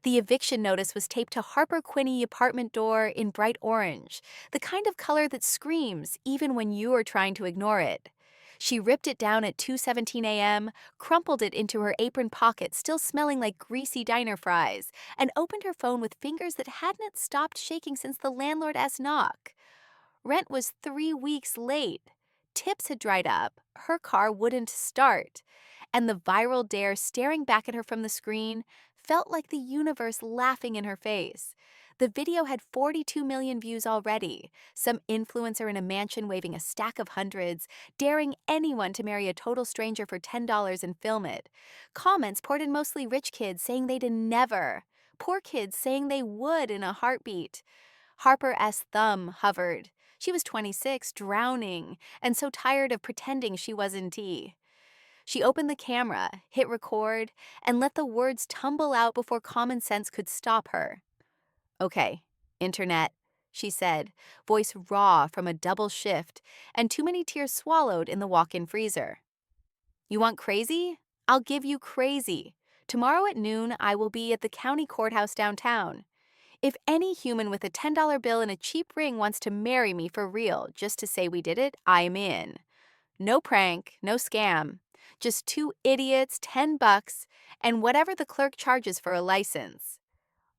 The eviction notice was taped to Harper Quinney apartment door in bright orange, the kind of color that screams even when you are trying to ignore it. She ripped it down at 2:17 a.m., crumpled it into her apron pocket, still smelling like greasy diner fries, and opened her phone with fingers that hadn't stopped shaking since the landlord's knock. Rent was 3 weeks late. Tips had dried up. Her car wouldn't start. And the viral dare staring back at her from the screen felt like the universe laughing in her face. The video had 42 million views already. Some influencer in a mansion waving a stack of hundreds, daring anyone to marry a total stranger for $10 and film it. Comments poured in, mostly rich kids saying they'd never. Poor kids saying they would in a heartbeat. Harper's thumb hovered. She was 26, drowning, and so tired of pretending she was in tea. She opened the camera, hit record, and let the words tumble out before common sense could stop her. "Okay, internet," she said, voice raw from a double shift and too many tears swallowed in the walk-in freezer. "You want crazy? I'll give you crazy. Tomorrow at noon, I will be at the county courthouse downtown. If any human with a $10 bill and a cheap ring wants to marry me for real just to say we did it, I'm in. No prank, no scam. Just two idiots, $10, and whatever the clerk charges for a license.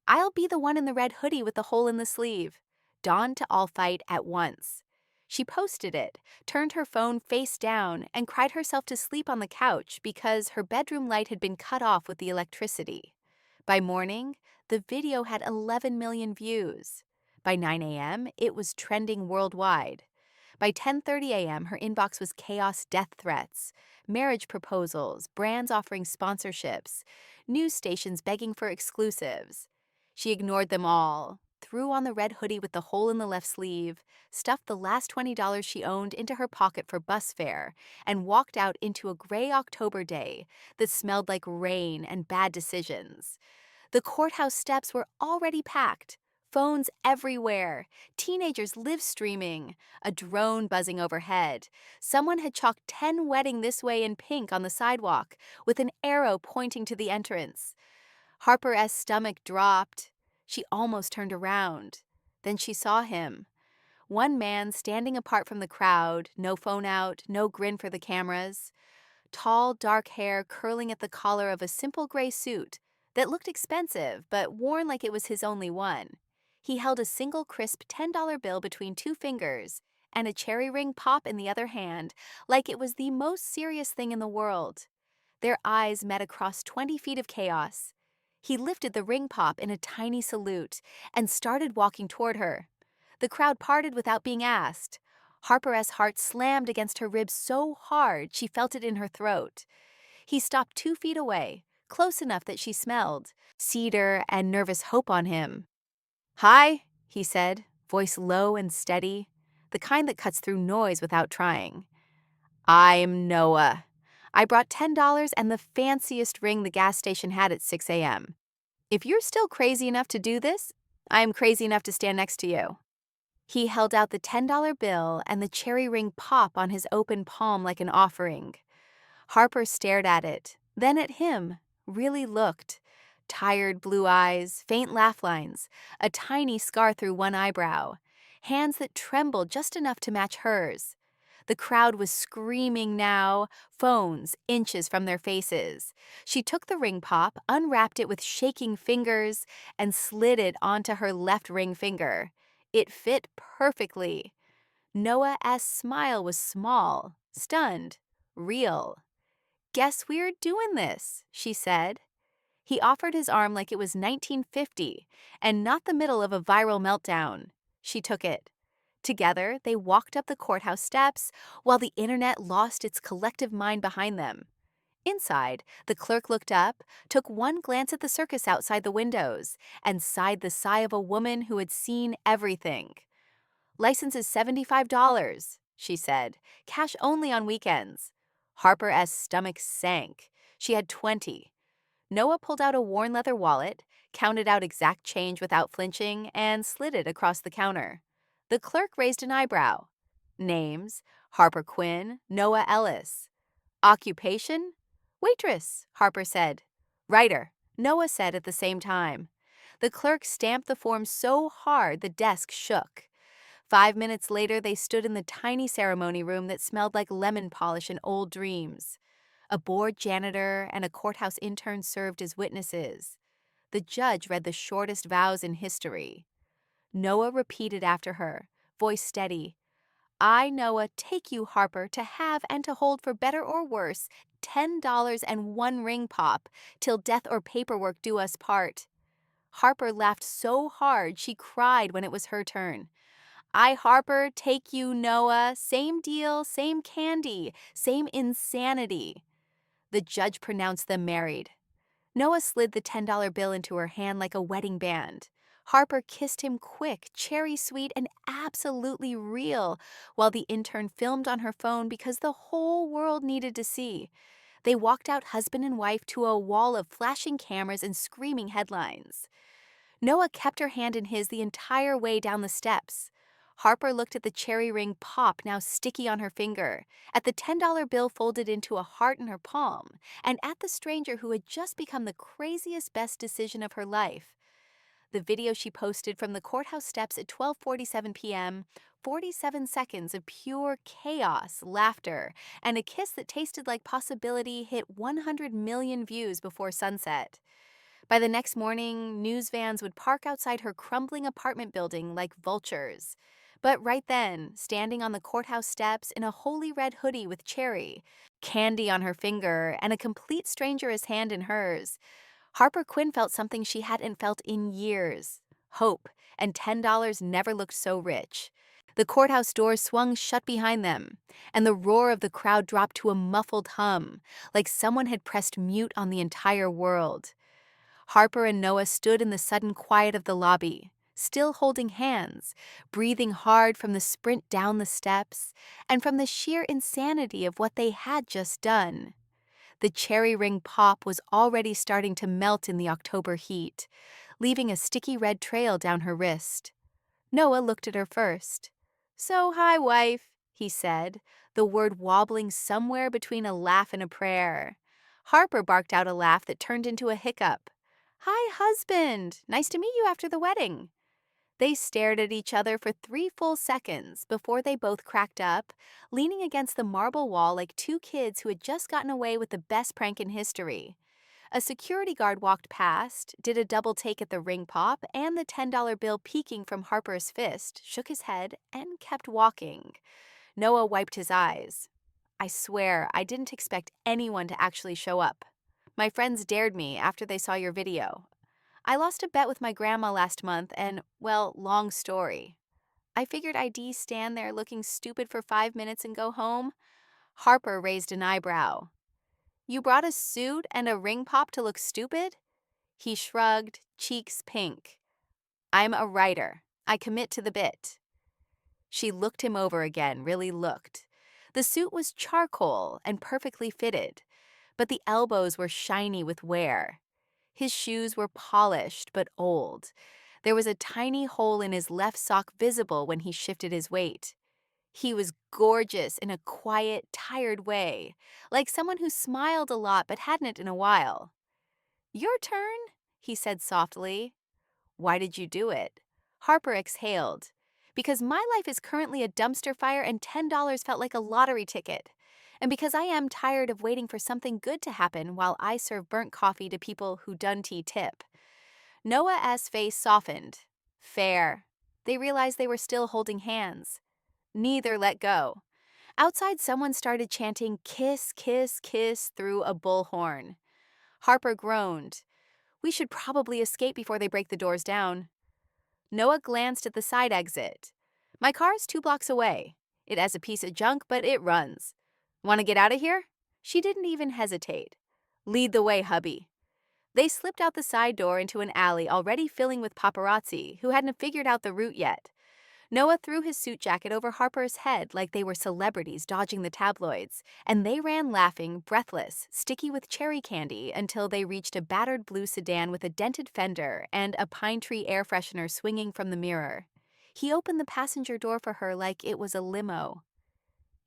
I'll be the one in the red hoodie with the hole in the sleeve. Dawn to all fight at once." She posted it, turned her phone face down, and cried herself to sleep on the couch because her bedroom light had been cut off with the electricity. By morning, the video had 11 million views. By 9 a.m., it was trending worldwide. By 10:30 a.m., her inbox was chaos, death threats, marriage proposals, brands offering sponsorships, news stations begging for exclusives. She ignored them all, threw on the red hoodie with the hole in the left sleeve, stuffed the last $20 she owned into her pocket for bus fare, and walked out into a gray October day that smelled like rain and bad decisions. The courthouse steps were already packed. Phones everywhere, teenagers live streaming, a drone buzzing overhead. Someone had chalked 10 wedding this way in pink on the sidewalk, with an arrow pointing to the entrance. Harper's stomach dropped. She almost turned around. Then she saw him. One man standing apart from the crowd, no phone out, no grin for the cameras. Tall, dark hair curling at the collar of a simple gray suit that looked expensive but worn like it was his only one. He held a single crisp $10 bill between two fingers and a cherry ring pop in the other hand, like it was the most serious thing in the world. Their eyes met across 20 feet of chaos. He lifted the ring pop in a tiny salute and started walking toward her. The crowd parted without being asked. Harper's heart slammed against her ribs so hard she felt it in her throat. He stopped 2 feet away, close enough that she smelled cedar and nervous hope on him. "Hi," he said, voice low and steady, the kind that cuts through noise without trying. "I'm Noah. I brought $10 and the fanciest ring the gas station had at 6 a.m. If you're still crazy enough to do this, I am crazy enough to stand next to you." He held out the $10 bill and the cherry ring pop on his open palm like an offering. Harper stared at it, then at him, really looked. Tired blue eyes, faint laugh lines, a tiny scar through one eyebrow, hands that trembled just enough to match hers. The crowd was screaming now, phones inches from their faces. She took the ring pop, unwrapped it with shaking fingers, and slid it onto her left ring finger. It fit perfectly. Noah's smile was small, stunned, real. "Guess we're doing this," she said. He offered his arm like it was 1950 and not the middle of a viral meltdown. She took it. Together, they walked up the courthouse steps while the internet lost its collective mind behind them. Inside, the clerk looked up, took one glance at the circus outside the windows, and sighed the sigh of a woman who had seen everything. "License is $75, she said, cash only on weekends." Harper's stomach sank. She had 20. Noah pulled out a worn leather wallet, counted out exact change without flinching, and slid it across the counter. The clerk raised an eyebrow. Names: Harper Quinn, Noah Ellis. Occupation: waitress, Harper said. Writer, Noah said at the same time. The clerk stamped the form so hard the desk shook. 5 minutes later, they stood in the tiny ceremony room that smelled like lemon polish and old dreams. A bored janitor and a courthouse intern served as witnesses. The judge read the shortest vows in history. Noah repeated after her, voice steady. I, Noah, take you, Harper, to have and to hold for better or worse, $10 and one ring pop, till death or paperwork do us part. Harper laughed so hard she cried when it was her turn. I, Harper, take you, Noah, same deal, same candy, same insanity. The judge pronounced them married. Noah slid the $10 bill into her hand like a wedding band. Harper kissed him quick, cherry sweet, and absolutely real, while the intern filmed on her phone because the whole world needed to see. They walked out husband and wife to a wall of flashing cameras and screaming headlines. Noah kept her hand in his the entire way down the steps. Harper looked at the cherry ring pop, now sticky on her finger, at the $10 bill folded into a heart in her palm, and at the stranger who had just become the craziest best decision of her life. The video she posted from the courthouse steps at 12:47 p.m., 47 seconds of pure chaos, laughter, and a kiss that tasted like possibility hit 100 million views before sunset. By the next morning, news vans would park outside her crumbling apartment building like vultures. But right then, standing on the courthouse steps in a holy red hoodie with cherry, candy on her finger, and a complete stranger's hand in hers, Harper Quinn felt something she hadn't felt in years. Hope, and $10 never looked so rich. The courthouse doors swung shut behind them, and the roar of the crowd dropped to a muffled hum, like someone had pressed mute on the entire world. Harper and Noah stood in the sudden quiet of the lobby, still holding hands, breathing hard from the sprint down the steps, and from the sheer insanity of what they had just done. The cherry ring pop was already starting to melt in the October heat, leaving a sticky red trail down her wrist. Noah looked at her first. "So, hi, wife," he said, the word wobbling somewhere between a laugh and a prayer. Harper barked out a laugh that turned into a hiccup. "Hi, husband. Nice to meet you after the wedding." They stared at each other for 3 full seconds before they both cracked up, leaning against the marble wall like two kids who had just gotten away with the best prank in history. A security guard walked past, did a double take at the ring pop and the $10 bill peeking from Harper's fist, shook his head, and kept walking. Noah wiped his eyes. "I swear, I didn't expect anyone to actually show up. My friends dared me after they saw your video. I lost a bet with my grandma last month and, well, long story. I figured I'd stand there looking stupid for 5 minutes and go home." Harper raised an eyebrow. "You brought a suit and a ring pop to look stupid?" He shrugged, cheeks pink. "I'm a writer. I commit to the bit." She looked him over again, really looked. The suit was charcoal and perfectly fitted, but the elbows were shiny with wear. His shoes were polished but old. There was a tiny hole in his left sock visible when he shifted his weight. He was gorgeous in a quiet, tired way, like someone who smiled a lot but hadn't in a while. "Your turn," he said softly. "Why did you do it?" Harper exhaled. "Because my life is currently a dumpster fire and $10 felt like a lottery ticket. And because I am tired of waiting for something good to happen while I serve burnt coffee to people who done tea tip." Noah's face softened. Fair. They realized they were still holding hands. Neither let go. Outside, someone started chanting "kiss, kiss, kiss" through a bullhorn. Harper groaned. "We should probably escape before they break the doors down." Noah glanced at the side exit. "My car's 2 blocks away. It has a piece of junk, but it runs. Want to get out of here?" She didn't even hesitate. "Lead the way, hubby." They slipped out the side door into an alley already filling with paparazzi who hadn't figured out the route yet. Noah threw his suit jacket over Harper's head like they were celebrities dodging the tabloids, and they ran laughing, breathless, sticky with cherry candy until they reached a battered blue sedan with a dented fender and a pine tree air freshener swinging from the mirror. He opened the passenger door for her like it was a limo.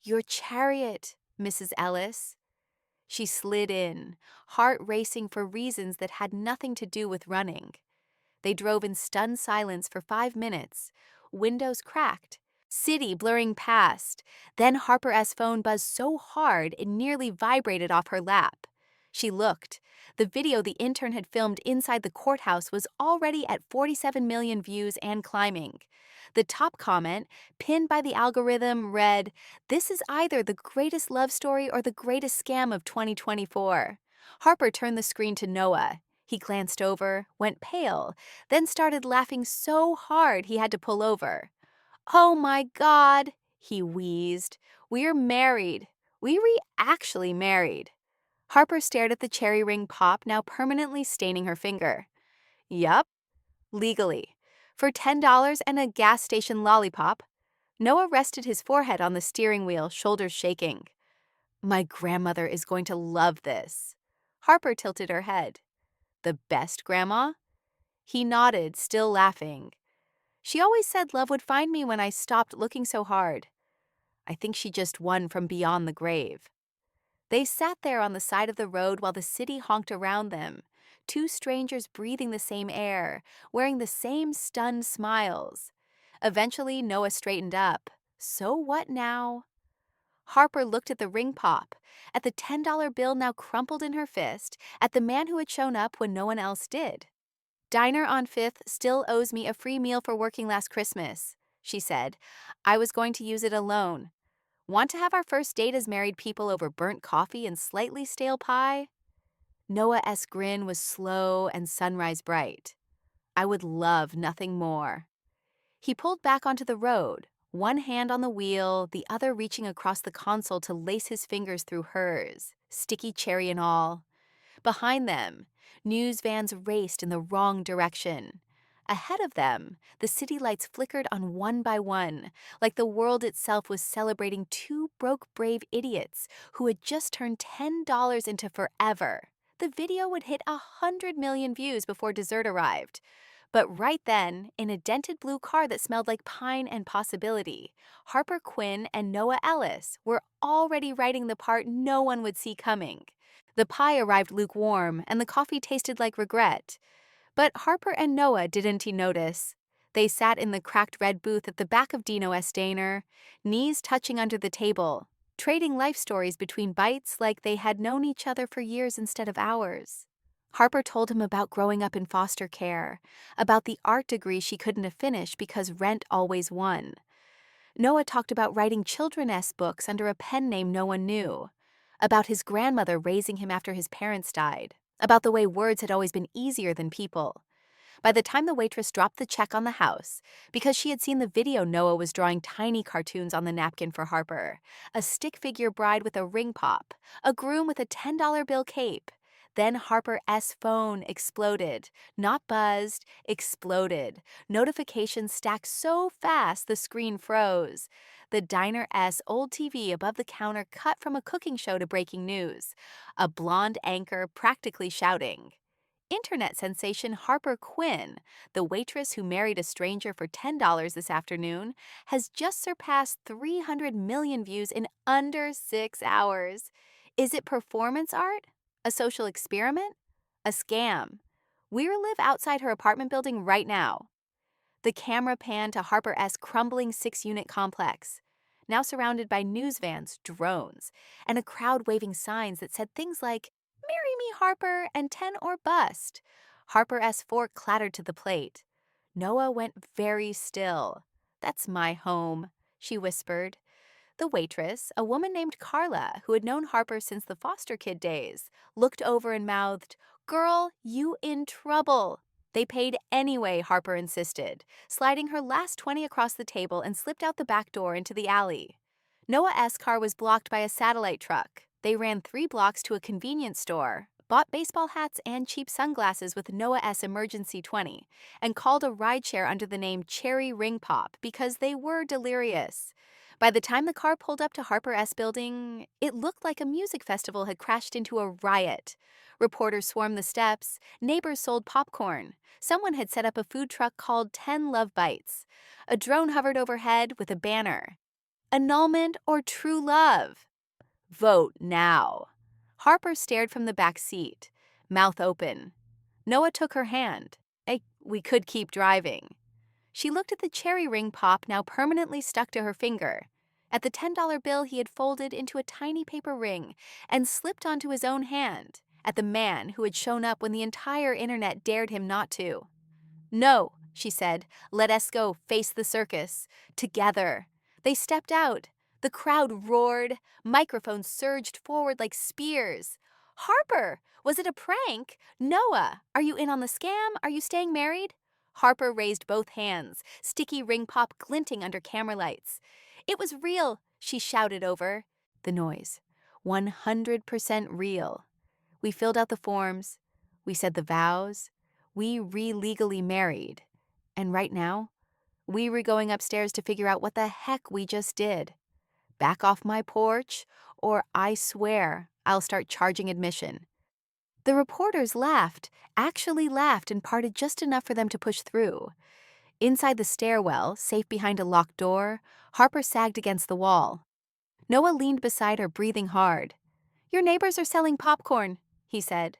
"Your chariot, Mrs. Ellis." She slid in, heart racing for reasons that had nothing to do with running. They drove in stunned silence for 5 minutes. Windows cracked. City blurring past. Then Harper's phone buzzed so hard it nearly vibrated off her lap. She looked. The video the intern had filmed inside the courthouse was already at 47 million views and climbing. The top comment, pinned by the algorithm, read, "This is either the greatest love story or the greatest scam of 2024. Harper turned the screen to Noah. He glanced over, went pale, then started laughing so hard he had to pull over. "Oh my God," he wheezed. "We're married. Actually married." Harper stared at the cherry ring pop now permanently staining her finger. "Yup, legally. For $10 and a gas station lollipop." Noah rested his forehead on the steering wheel, shoulders shaking. "My grandmother is going to love this." Harper tilted her head. "The best grandma?" He nodded, still laughing. "She always said love would find me when I stopped looking so hard. I think she just won from beyond the grave." They sat there on the side of the road while the city honked around them, two strangers breathing the same air, wearing the same stunned smiles. Eventually, Noah straightened up. So what now? Harper looked at the ring pop, at the $10 bill now crumpled in her fist, at the man who had shown up when no one else did. "Diner on 5th still owes me a free meal for working last Christmas," she said. "I was going to use it alone. Want to have our first date as married people over burnt coffee and slightly stale pie?" Noah's grin was slow and sunrise bright. "I would love nothing more." He pulled back onto the road, one hand on the wheel, the other reaching across the console to lace his fingers through hers, sticky cherry and all. Behind them, news vans raced in the wrong direction. Ahead of them, the city lights flickered on one by one, like the world itself was celebrating two broke brave idiots who had just turned $10 into forever. The video would hit 100 million views before dessert arrived. But right then, in a dented blue car that smelled like pine and possibility, Harper Quinn and Noah Ellis were already writing the part no one would see coming. The pie arrived lukewarm, and the coffee tasted like regret. But Harper and Noah didn't notice. They sat in the cracked red booth at the back of Dino's Diner, knees touching under the table, trading life stories between bites like they had known each other for years instead of hours. Harper told him about growing up in foster care, about the art degree she couldn't have finished because rent always won. Noah talked about writing children's books under a pen name no one knew, about his grandmother raising him after his parents died, about the way words had always been easier than people. By the time the waitress dropped the check on the house, because she had seen the video, Noah was drawing tiny cartoons on the napkin for Harper, a stick figure bride with a ring pop, a groom with a $10 bill cape. Then Harper's phone exploded. Not buzzed, exploded. Notifications stacked so fast the screen froze. The diner's old TV above the counter cut from a cooking show to breaking news. A blonde anchor practically shouting. Internet sensation Harper Quinn, the waitress who married a stranger for $10 this afternoon, has just surpassed 300 million views in under 6 hours. Is it performance art? A social experiment? A scam? We're live outside her apartment building right now. The camera panned to Harper's crumbling 6-unit complex, now surrounded by news vans, drones, and a crowd waving signs that said things like, "Marry me, Harper, and 10 or bust." Harper's fork clattered to the plate. Noah went very still. "That's my home," she whispered. The waitress, a woman named Carla, who had known Harper since the foster kid days, looked over and mouthed, "Girl, you in trouble." They paid anyway, Harper insisted, sliding her last 20 across the table and slipped out the back door into the alley. Noah's car was blocked by a satellite truck. They ran 3 blocks to a convenience store, bought baseball hats and cheap sunglasses with Noah's emergency 20, and called a rideshare under the name Cherry Ring Pop because they were delirious. By the time the car pulled up to Harper's building, it looked like a music festival had crashed into a riot. Reporters swarmed the steps, neighbors sold popcorn. Someone had set up a food truck called 10 Love Bites. A drone hovered overhead with a banner. "Annulment or true love? Vote now." Harper stared from the back seat, mouth open. Noah took her hand. We could keep driving. She looked at the cherry ring pop now permanently stuck to her finger, at the $10 bill he had folded into a tiny paper ring and slipped onto his own hand, at the man who had shown up when the entire internet dared him not to. No, she said, let us go face the circus. Together. They stepped out. The crowd roared. Microphones surged forward like spears. Harper, was it a prank? Noah, are you in on the scam? Are you staying married? Harper raised both hands, sticky ring pop glinting under camera lights. It was real, she shouted over the noise. 100% real. We filled out the forms. We said the vows. We re-legally married. And right now, we were going upstairs to figure out what the heck we just did. Back off my porch, or I swear I'll start charging admission. The reporters laughed, actually laughed and parted just enough for them to push through. Inside the stairwell, safe behind a locked door, Harper sagged against the wall. Noah leaned beside her, breathing hard. Your neighbors are selling popcorn, he said.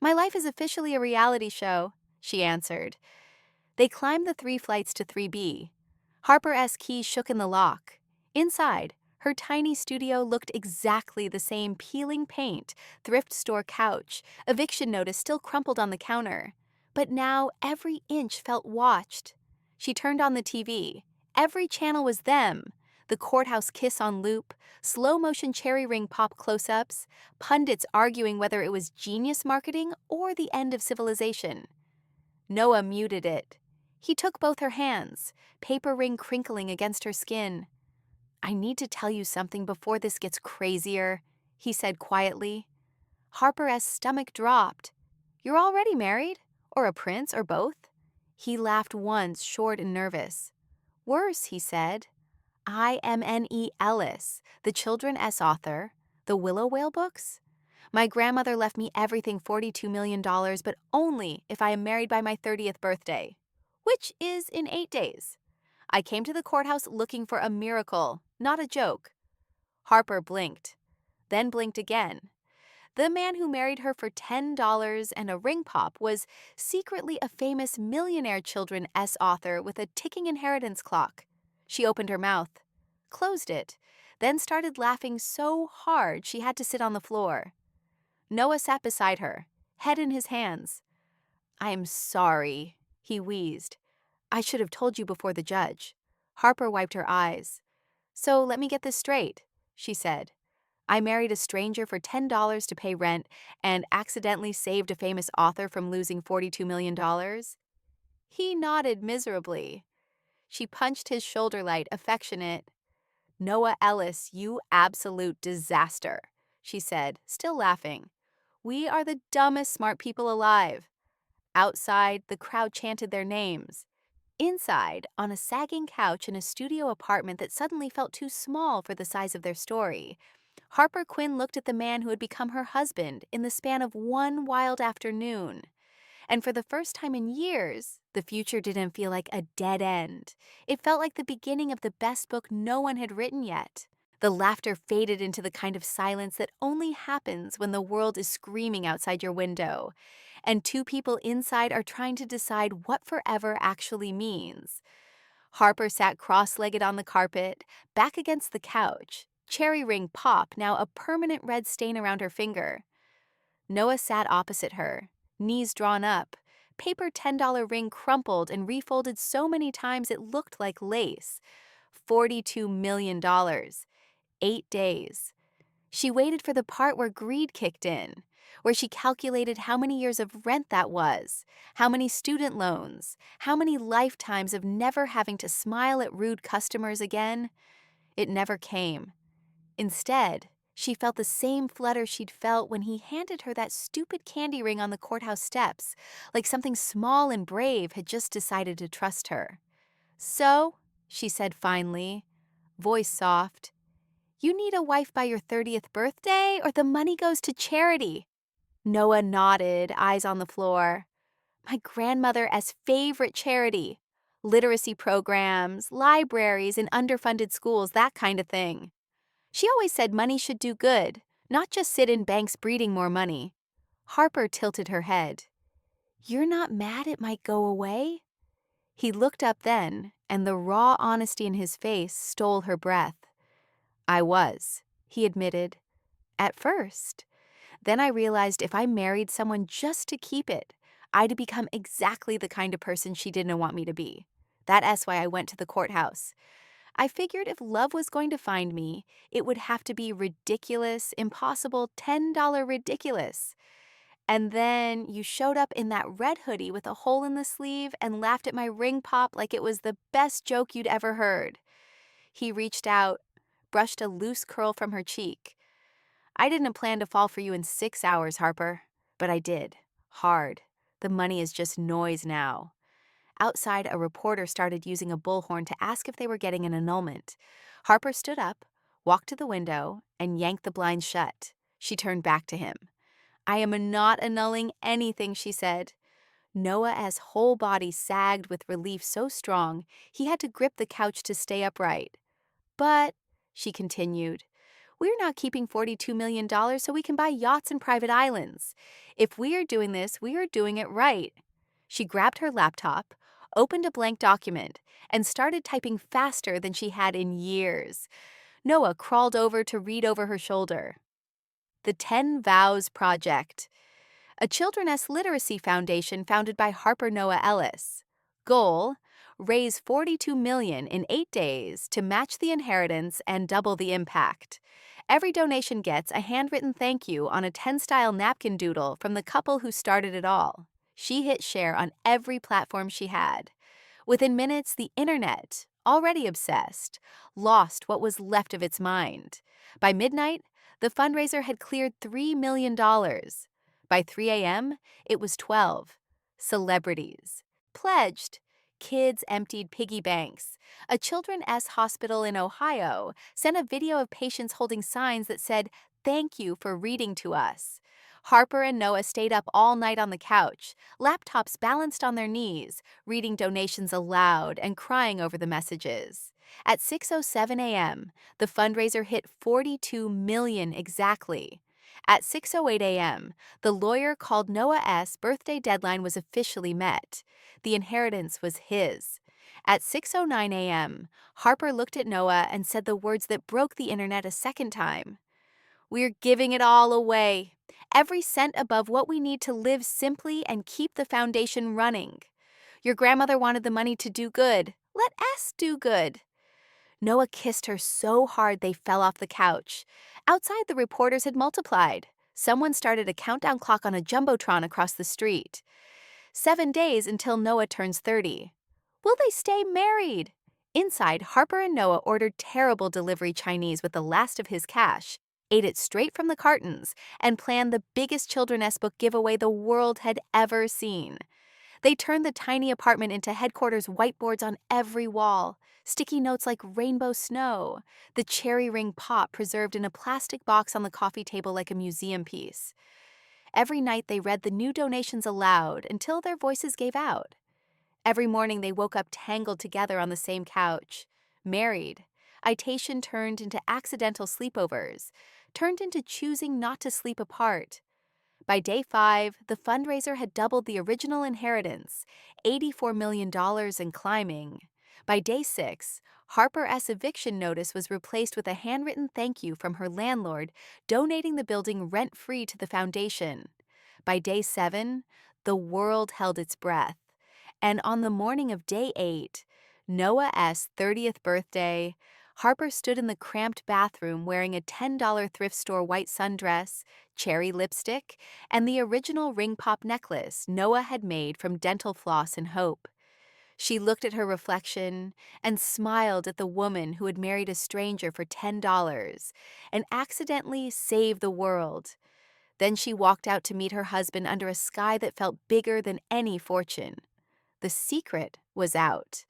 My life is officially a reality show, she answered. They climbed the 3 flights to 3B. Harper's keys shook in the lock. Inside, her tiny studio looked exactly the same: peeling paint, thrift store couch, eviction notice still crumpled on the counter. But now every inch felt watched. She turned on the TV. Every channel was them. The courthouse kiss on loop, slow-motion cherry ring pop close-ups, pundits arguing whether it was genius marketing or the end of civilization. Noah muted it. He took both her hands, paper ring crinkling against her skin. I need to tell you something before this gets crazier, he said quietly. Harper's stomach dropped. You're already married? Or a prince, or both? He laughed once, short and nervous. Worse, he said. I.M.N.E. Ellis, the Children S. author, the Willow Whale books. My grandmother left me everything, $42 million, but only if I am married by my 30th birthday, which is in 8 days. I came to the courthouse looking for a miracle, not a joke. Harper blinked, then blinked again. The man who married her for $10 and a ring pop was secretly a famous millionaire Children S. author with a ticking inheritance clock. She opened her mouth, closed it, then started laughing so hard she had to sit on the floor. Noah sat beside her, head in his hands. I'm sorry, he wheezed. I should have told you before the judge. Harper wiped her eyes. So let me get this straight, she said. I married a stranger for $10 to pay rent and accidentally saved a famous author from losing $42 million? He nodded miserably. She punched his shoulder light, affectionate. Noah Ellis, you absolute disaster, she said, still laughing. We are the dumbest smart people alive. Outside, the crowd chanted their names. Inside, on a sagging couch in a studio apartment that suddenly felt too small for the size of their story, Harper Quinn looked at the man who had become her husband in the span of one wild afternoon. And for the first time in years, the future didn't feel like a dead end. It felt like the beginning of the best book no one had written yet. The laughter faded into the kind of silence that only happens when the world is screaming outside your window, and two people inside are trying to decide what forever actually means. Harper sat cross-legged on the carpet, back against the couch, cherry ring pop now a permanent red stain around her finger. Noah sat opposite her, knees drawn up, paper $10 ring crumpled and refolded so many times it looked like lace. $42 million. 8 days. She waited for the part where greed kicked in, where she calculated how many years of rent that was, how many student loans, how many lifetimes of never having to smile at rude customers again. It never came. Instead, she felt the same flutter she'd felt when he handed her that stupid candy ring on the courthouse steps, like something small and brave had just decided to trust her. So, she said finally, voice soft, you need a wife by your 30th birthday or the money goes to charity. Noah nodded, eyes on the floor. My grandmother's favorite charity. Literacy programs, libraries, and underfunded schools, that kind of thing. She always said money should do good, not just sit in banks breeding more money. Harper tilted her head. "You're not mad it might go away?" He looked up then, and the raw honesty in his face stole her breath. "I was," he admitted. "At first. Then I realized if I married someone just to keep it, I'd become exactly the kind of person she didn't want me to be. That's why I went to the courthouse. I figured if love was going to find me, it would have to be ridiculous, impossible, $10 ridiculous. And then you showed up in that red hoodie with a hole in the sleeve and laughed at my ring pop like it was the best joke you'd ever heard." He reached out, brushed a loose curl from her cheek. "I didn't plan to fall for you in 6 hours, Harper. But I did. Hard. The money is just noise now." Outside, a reporter started using a bullhorn to ask if they were getting an annulment. Harper stood up, walked to the window, and yanked the blinds shut. She turned back to him. "I am not annulling anything," she said. Noah's whole body sagged with relief so strong he had to grip the couch to stay upright. "But," she continued, "we're not keeping $42 million so we can buy yachts and private islands. If we are doing this, we are doing it right." She grabbed her laptop, opened a blank document, and started typing faster than she had in years. Noah crawled over to read over her shoulder. "The 10 Vows Project, a children's literacy foundation founded by Harper Noah Ellis. Goal: raise $42 million in 8 days to match the inheritance and double the impact. Every donation gets a handwritten thank you on a 10-style napkin doodle from the couple who started it all." She hit share on every platform she had. Within minutes, the internet, already obsessed, lost what was left of its mind. By midnight, the fundraiser had cleared $3 million. By 3 a.m., it was 12. Celebrities pledged. Kids emptied piggy banks. A children's hospital in Ohio sent a video of patients holding signs that said, "Thank you for reading to us." Harper and Noah stayed up all night on the couch, laptops balanced on their knees, reading donations aloud and crying over the messages. At 6:07 a.m., the fundraiser hit $42 million exactly. At 6:08 a.m., the lawyer called Noah's birthday deadline was officially met. The inheritance was his. At 6:09 a.m., Harper looked at Noah and said the words that broke the internet a second time. "We're giving it all away. Every cent above what we need to live simply and keep the foundation running. Your grandmother wanted the money to do good. Let us do good." Noah kissed her so hard they fell off the couch. Outside, the reporters had multiplied. Someone started a countdown clock on a jumbotron across the street. 7 days until Noah turns 30. Will they stay married? Inside, Harper and Noah ordered terrible delivery Chinese with the last of his cash, ate it straight from the cartons, and planned the biggest children's book giveaway the world had ever seen. They turned the tiny apartment into headquarters whiteboards on every wall, sticky notes like rainbow snow, the cherry ring pop preserved in a plastic box on the coffee table like a museum piece. Every night they read the new donations aloud until their voices gave out. Every morning they woke up tangled together on the same couch. Married. Itation turned into accidental sleepovers, turned into choosing not to sleep apart. By day 5, the fundraiser had doubled the original inheritance, $84 million and climbing. By day 6, Harper's eviction notice was replaced with a handwritten thank you from her landlord, donating the building rent-free to the foundation. By day 7, the world held its breath. And on the morning of day 8, Noah's 30th birthday, Harper stood in the cramped bathroom wearing a $10 thrift store white sundress, cherry lipstick, and the original ring pop necklace Noah had made from dental floss and hope. She looked at her reflection and smiled at the woman who had married a stranger for $10 and accidentally saved the world. Then she walked out to meet her husband under a sky that felt bigger than any fortune. The secret was out.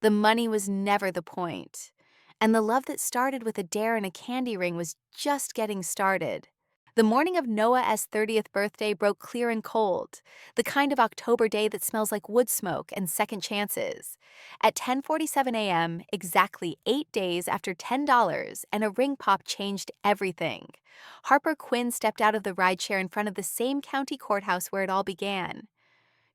The money was never the point. And the love that started with a dare and a candy ring was just getting started. The morning of Noah's 30th birthday broke clear and cold, the kind of October day that smells like wood smoke and second chances. At 10:47 a.m., exactly 8 days after $10 and a ring pop changed everything, Harper Quinn stepped out of the rideshare in front of the same county courthouse where it all began.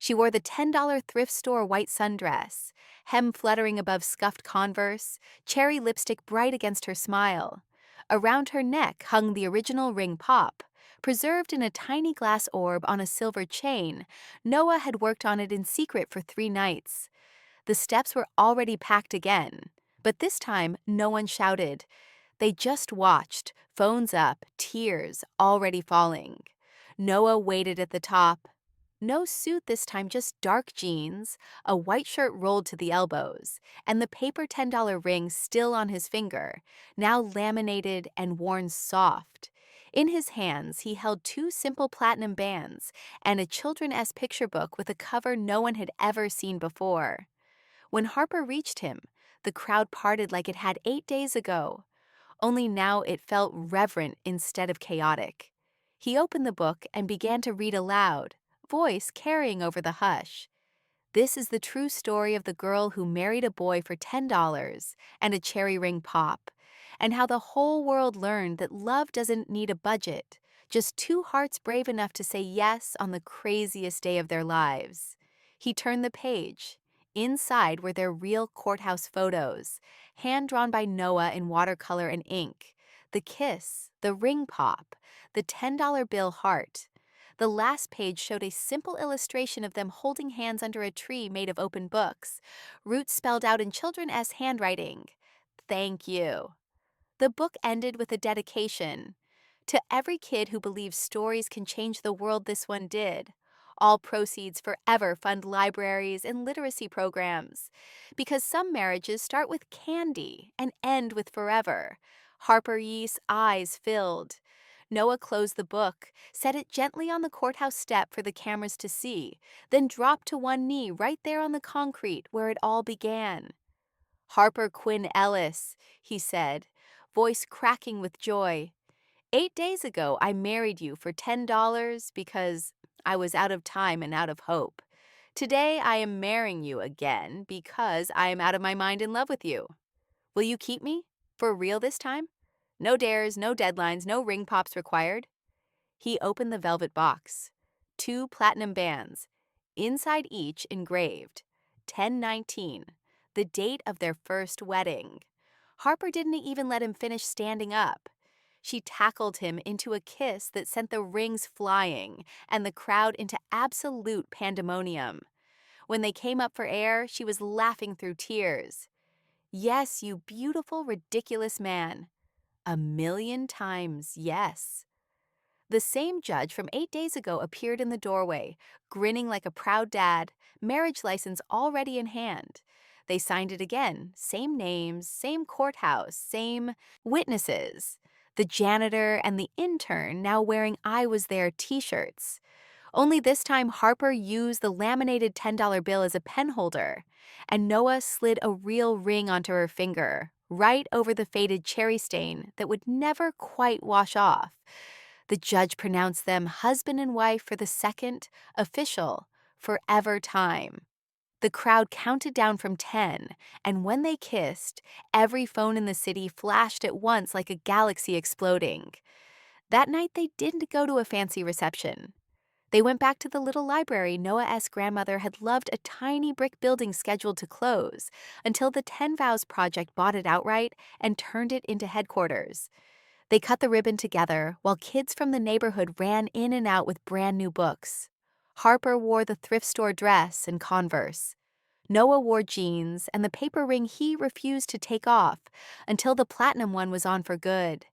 She wore the $10 thrift store white sundress, hem fluttering above scuffed Converse, cherry lipstick bright against her smile. Around her neck hung the original ring pop, preserved in a tiny glass orb on a silver chain. Noah had worked on it in secret for 3 nights. The steps were already packed again, but this time no one shouted. They just watched, phones up, tears already falling. Noah waited at the top. No suit this time, just dark jeans, a white shirt rolled to the elbows, and the paper $10 ring still on his finger, now laminated and worn soft. In his hands, he held 2 simple platinum bands and a children's picture book with a cover no one had ever seen before. When Harper reached him, the crowd parted like it had 8 days ago, only now it felt reverent instead of chaotic. He opened the book and began to read aloud, voice carrying over the hush. This is the true story of the girl who married a boy for $10 and a cherry ring pop, and how the whole world learned that love doesn't need a budget, just 2 hearts brave enough to say yes on the craziest day of their lives. He turned the page. Inside were their real courthouse photos, hand-drawn by Noah in watercolor and ink. The kiss, the ring pop, the $10 bill heart. The last page showed a simple illustration of them holding hands under a tree made of open books, roots spelled out in children's handwriting. Thank you. The book ended with a dedication. To every kid who believes stories can change the world, this one did. All proceeds forever fund libraries and literacy programs. Because some marriages start with candy and end with forever. Harper Yee's eyes filled. Noah closed the book, set it gently on the courthouse step for the cameras to see, then dropped to one knee right there on the concrete where it all began. Harper Quinn Ellis, he said, voice cracking with joy. 8 days ago, I married you for $10 because I was out of time and out of hope. Today, I am marrying you again because I am out of my mind in love with you. Will you keep me? For real this time? No dares, no deadlines, no ring pops required. He opened the velvet box. 2 platinum bands, inside each engraved 10/19, the date of their first wedding. Harper didn't even let him finish standing up. She tackled him into a kiss that sent the rings flying and the crowd into absolute pandemonium. When they came up for air, she was laughing through tears. Yes, you beautiful, ridiculous man. 1,000,000 times yes. The same judge from 8 days ago appeared in the doorway, grinning like a proud dad, marriage license already in hand. They signed it again, same names, same courthouse, same witnesses. The janitor and the intern now wearing I was there t-shirts. Only this time Harper used the laminated $10 bill as a pen holder, and Noah slid a real ring onto her finger, right over the faded cherry stain that would never quite wash off. The judge pronounced them husband and wife for the second, official, forever time. The crowd counted down from 10, and when they kissed, every phone in the city flashed at once like a galaxy exploding. That night they didn't go to a fancy reception. They went back to the little library Noah's grandmother had loved, a tiny brick building scheduled to close, until the 10 Vows project bought it outright and turned it into headquarters. They cut the ribbon together while kids from the neighborhood ran in and out with brand new books. Harper wore the thrift store dress and Converse. Noah wore jeans and the paper ring he refused to take off until the platinum one was on for good.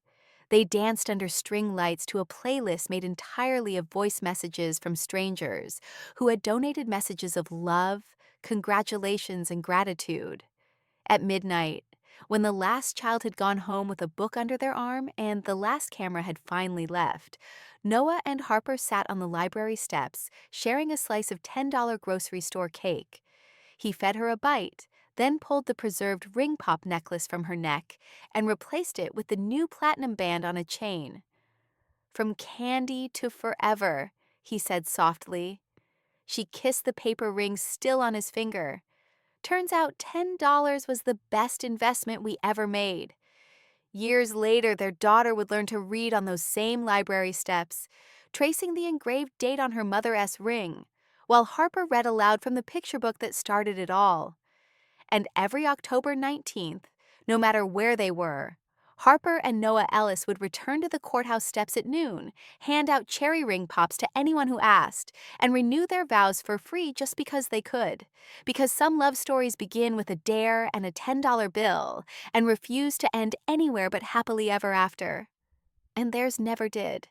They danced under string lights to a playlist made entirely of voice messages from strangers who had donated messages of love, congratulations, and gratitude. At midnight, when the last child had gone home with a book under their arm and the last camera had finally left, Noah and Harper sat on the library steps, sharing a slice of $10 grocery store cake. He fed her a bite, then pulled the preserved ring pop necklace from her neck and replaced it with the new platinum band on a chain. From candy to forever, he said softly. She kissed the paper ring still on his finger. Turns out $10 was the best investment we ever made. Years later, their daughter would learn to read on those same library steps, tracing the engraved date on her mother's ring, while Harper read aloud from the picture book that started it all. And every October 19th, no matter where they were, Harper and Noah Ellis would return to the courthouse steps at noon, hand out cherry ring pops to anyone who asked, and renew their vows for free just because they could. Because some love stories begin with a dare and a $10 bill, and refuse to end anywhere but happily ever after. And theirs never did.